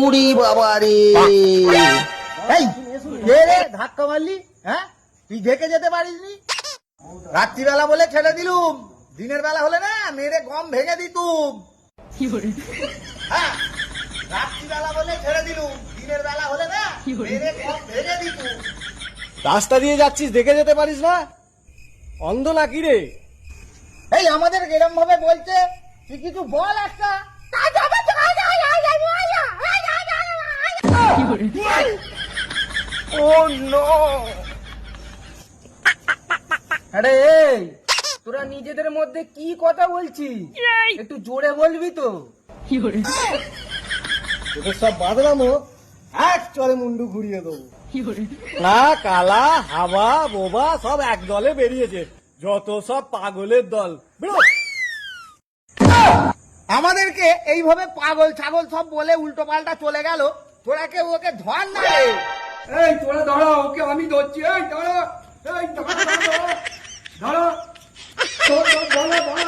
উড়ি বাবা রে, এই কে রে ধাক্কা মারলি? হ্যাঁ, তুই দেখে যেতে পারিসনি? রাত্রিবেলা বলে ছেড়ে দিলুম, দিনের বেলা হলে না মেরে গম ভেঙে দিতুম। হ্যাঁ, রাত্রিবেলা বলে ছেড়ে দিলুম, দিনের বেলা হলে না মেরে গম ভেঙে দিতুম। রাস্তা দিয়ে যাচ্ছিস, দেখে যেতে পারিস না? অন্ধ নাকি রে? এই আমাদের এরম ভাবে বলছে, তুই কিছু বল একটা। ও নো! আরে এই, তোরা নিজেদের মধ্যে কি কথা বলছিস? একটু জোরে বলবি তো। তোদের সব বাদলামো এক চরে মুন্ডু ঘুরিয়ে দেবো। না, কালা হাওয়া বোবা সব এক দলে বেরিয়েছে, যত সব পাগলের দল। বেরো। আমাদেরকে এইভাবে পাগল ছাগল সব বলে উল্টো পাল্টা চলে গেল, তোরা কেউ ওকে ধর না রে। এই তোরা ধরো, ওকে আমি ধরছি। এই ধরো, এই ধরো, ধরো, ধরো, ধরো, ধরো, ধরো,